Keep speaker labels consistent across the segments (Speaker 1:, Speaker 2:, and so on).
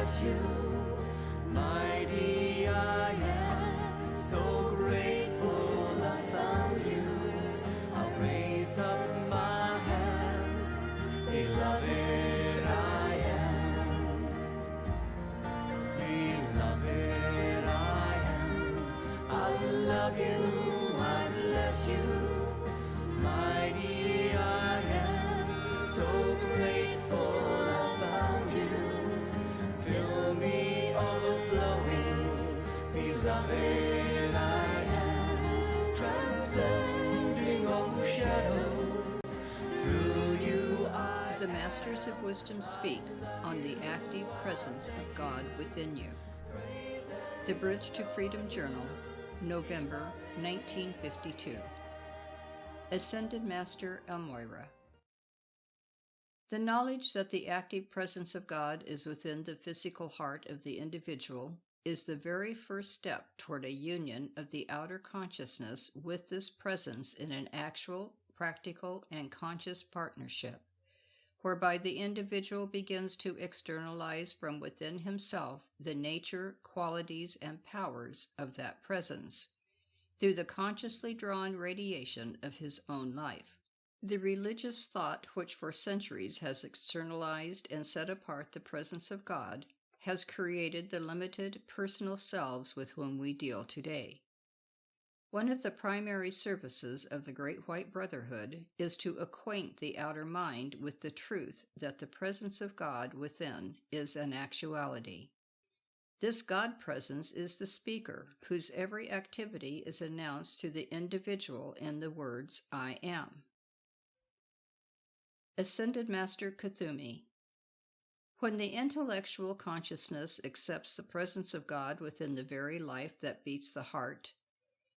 Speaker 1: bless you. Mighty I am, so grateful I found you. I'll raise up my hands, beloved I am. Beloved I am, I love you, I bless you. Mighty I am, so grateful I found you. Fill me overflowing, beloved I am. Transcending all shadows, through you I.
Speaker 2: The Masters of Wisdom speak on the active presence of God within you. The Bridge to Freedom Journal, November 1952. Ascended Master Morya. The knowledge that the active presence of God is within the physical heart of the individual is the very first step toward a union of the outer consciousness with this presence in an actual, practical, and conscious partnership, whereby the individual begins to externalize from within himself the nature, qualities, and powers of that presence, through the consciously drawn radiation of his own life. The religious thought which for centuries has externalized and set apart the presence of God has created the limited personal selves with whom we deal today. One of the primary services of the Great White Brotherhood is to acquaint the outer mind with the truth that the presence of God within is an actuality. This God presence is the speaker, whose every activity is announced to the individual in the words, I am. Ascended Master Kuthumi. When the intellectual consciousness accepts the presence of God within the very life that beats the heart,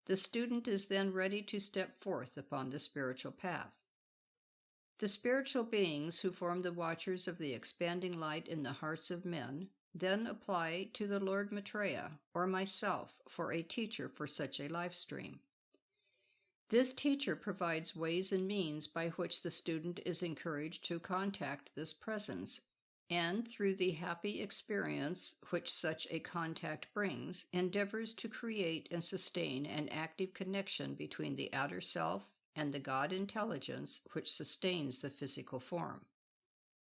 Speaker 2: the student is then ready to step forth upon the spiritual path. The spiritual beings who form the watchers of the expanding light in the hearts of men then apply to the Lord Maitreya or myself for a teacher for such a life stream. This teacher provides ways and means by which the student is encouraged to contact this presence, and through the happy experience which such a contact brings, endeavors to create and sustain an active connection between the outer self and the God intelligence which sustains the physical form.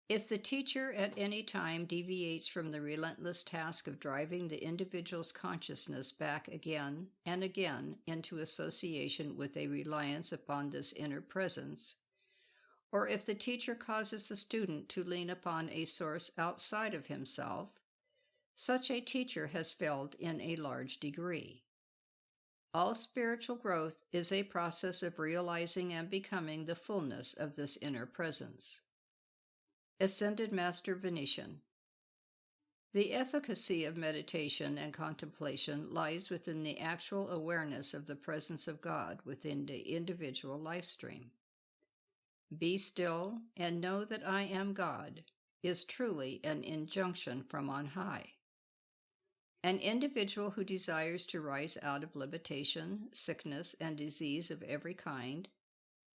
Speaker 2: If the teacher at any time deviates from the relentless task of driving the individual's consciousness back again and again into association with a reliance upon this inner presence, or if the teacher causes the student to lean upon a source outside of himself, such a teacher has failed in a large degree. All spiritual growth is a process of realizing and becoming the fullness of this inner presence. Ascended Master Venetian. The efficacy of meditation and contemplation lies within the actual awareness of the presence of God within the individual life stream. Be still and know that I am God is truly an injunction from on high. An individual who desires to rise out of limitation, sickness, and disease of every kind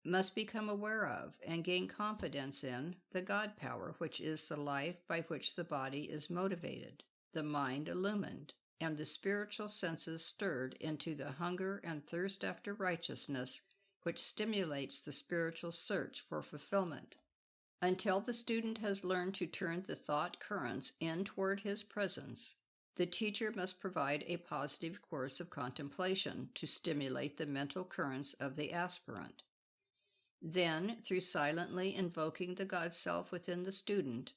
Speaker 2: must become aware of and gain confidence in the God power which is the life by which the body is motivated, the mind illumined, and the spiritual senses stirred into the hunger and thirst after righteousness which stimulates the spiritual search for fulfillment. Until the student has learned to turn the thought currents in toward his presence, the teacher must provide a positive course of contemplation to stimulate the mental currents of the aspirant. Then, through silently invoking the God self within the student,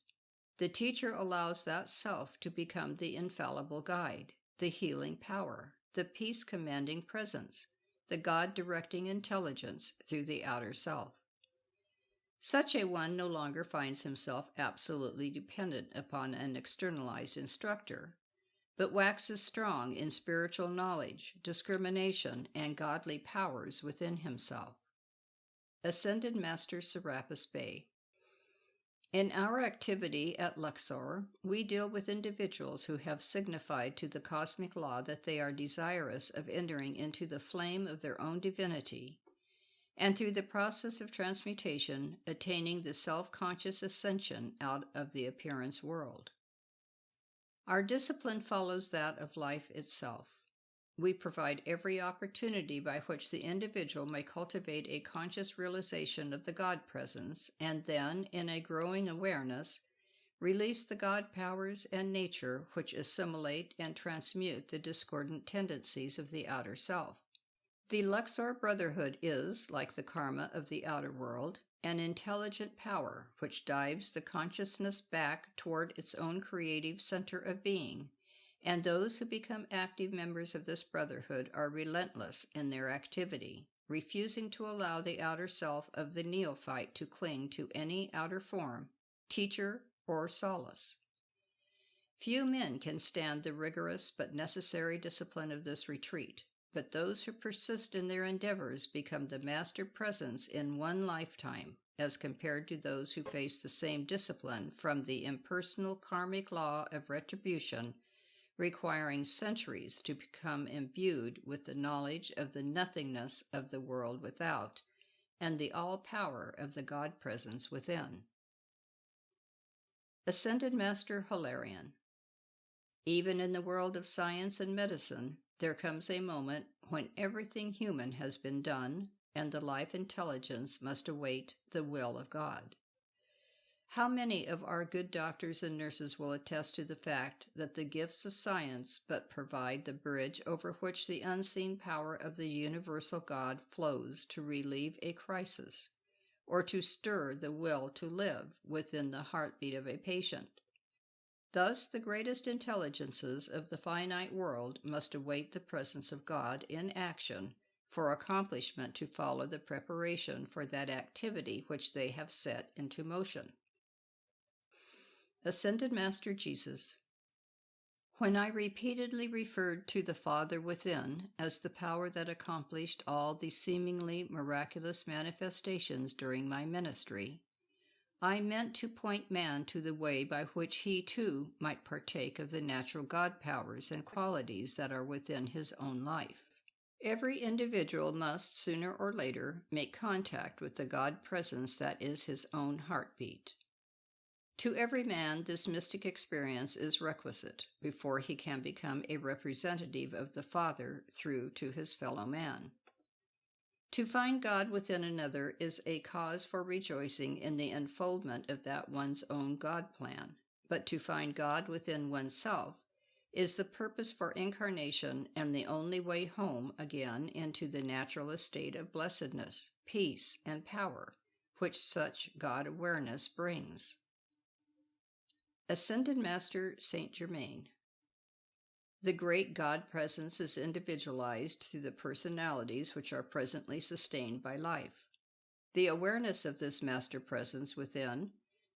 Speaker 2: the teacher allows that self to become the infallible guide, the healing power, the peace-commanding presence, the God-directing intelligence through the outer self. Such a one no longer finds himself absolutely dependent upon an externalized instructor, but waxes strong in spiritual knowledge, discrimination, and godly powers within himself. Ascended Master Serapis Bey. In our activity at Luxor, we deal with individuals who have signified to the cosmic law that they are desirous of entering into the flame of their own divinity, and through the process of transmutation, attaining the self-conscious ascension out of the appearance world. Our discipline follows that of life itself. We provide every opportunity by which the individual may cultivate a conscious realization of the God presence, and then, in a growing awareness, release the God powers and nature which assimilate and transmute the discordant tendencies of the outer self. The Luxor Brotherhood is, like the karma of the outer world, an intelligent power which dives the consciousness back toward its own creative center of being, and those who become active members of this brotherhood are relentless in their activity, refusing to allow the outer self of the neophyte to cling to any outer form, teacher, or solace. Few men can stand the rigorous but necessary discipline of this retreat, but those who persist in their endeavors become the master presence in one lifetime, as compared to those who face the same discipline from the impersonal karmic law of retribution, requiring centuries to become imbued with the knowledge of the nothingness of the world without and the all-power of the God presence within. Ascended Master Hilarion. Even in the world of science and medicine, there comes a moment when everything human has been done, and the life intelligence must await the will of God. How many of our good doctors and nurses will attest to the fact that the gifts of science but provide the bridge over which the unseen power of the universal God flows to relieve a crisis, or to stir the will to live within the heartbeat of a patient? Thus, the greatest intelligences of the finite world must await the presence of God in action for accomplishment to follow the preparation for that activity which they have set into motion. Ascended Master Jesus. When I repeatedly referred to the Father within as the power that accomplished all the seemingly miraculous manifestations during my ministry, I meant to point man to the way by which he too might partake of the natural God powers and qualities that are within his own life. Every individual must, sooner or later, make contact with the God presence that is his own heartbeat. To every man, this mystic experience is requisite before he can become a representative of the Father through to his fellow man. To find God within another is a cause for rejoicing in the unfoldment of that one's own God plan, but to find God within oneself is the purpose for incarnation and the only way home again into the natural estate of blessedness, peace, and power, which such God-awareness brings. Ascended Master Saint Germain. The great God presence is individualized through the personalities which are presently sustained by life. The awareness of this master presence within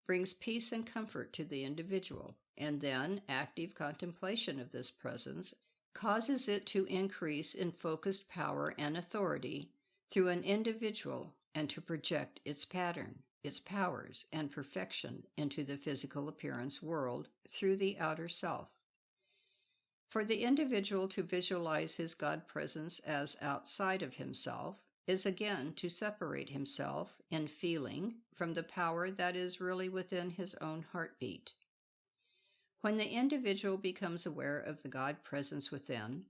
Speaker 2: brings peace and comfort to the individual, and then active contemplation of this presence causes it to increase in focused power and authority through an individual and to project its pattern, its powers, and perfection into the physical appearance world through the outer self. For the individual to visualize his God presence as outside of himself is again to separate himself in feeling from the power that is really within his own heartbeat. When the individual becomes aware of the God presence within,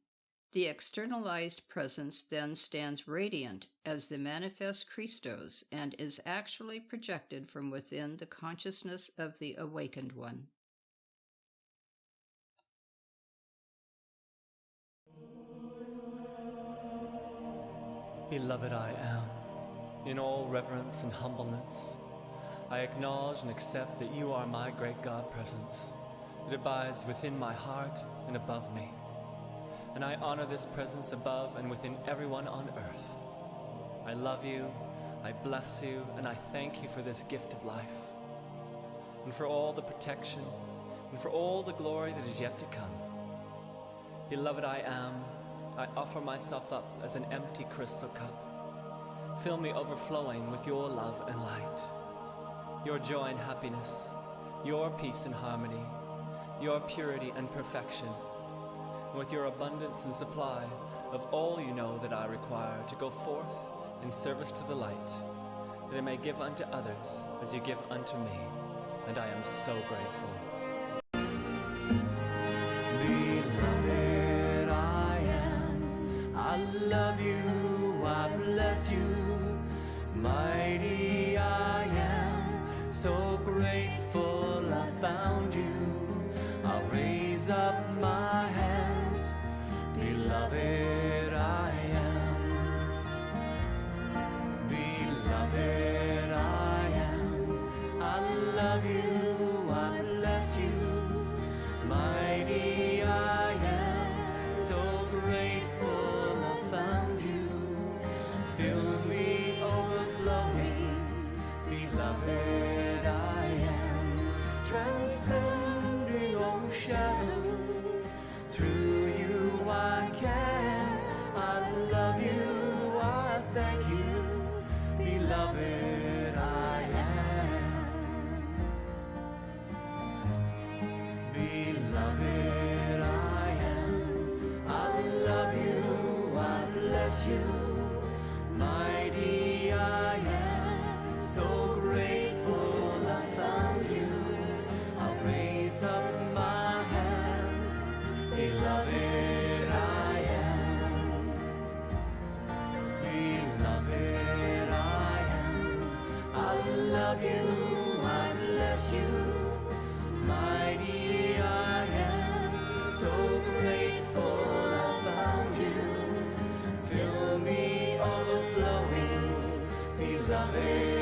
Speaker 2: the externalized presence then stands radiant as the manifest Christos and is actually projected from within the consciousness of the awakened one.
Speaker 1: Beloved I am, in all reverence and humbleness, I acknowledge and accept that you are my great God presence. It abides within my heart and above me. And I honor this presence above and within everyone on earth. I love you, I bless you, and I thank you for this gift of life, and for all the protection, and for all the glory that is yet to come. Beloved I am, I offer myself up as an empty crystal cup. Fill me overflowing with your love and light, your joy and happiness, your peace and harmony, your purity and perfection, and with your abundance and supply of all you know that I require to go forth in service to the light, that I may give unto others as you give unto me, and I am so grateful. bless you. Mighty I am, so grateful I found you. I'll raise up my hands, beloved I am. Beloved I am, I love you, I bless you. Mighty I am, so grateful I found you. Fill me overflowing, beloved I am. Transcending all shadows, through you I can. I love you, I thank you, beloved I am. Beloved I am, I love you, I bless you. Mighty I am, so grateful I found you. I'll raise up my hands, beloved I am. Beloved I am, I love you, I bless you. Mighty I am, so grateful I found you. Fill me overflowing, beloved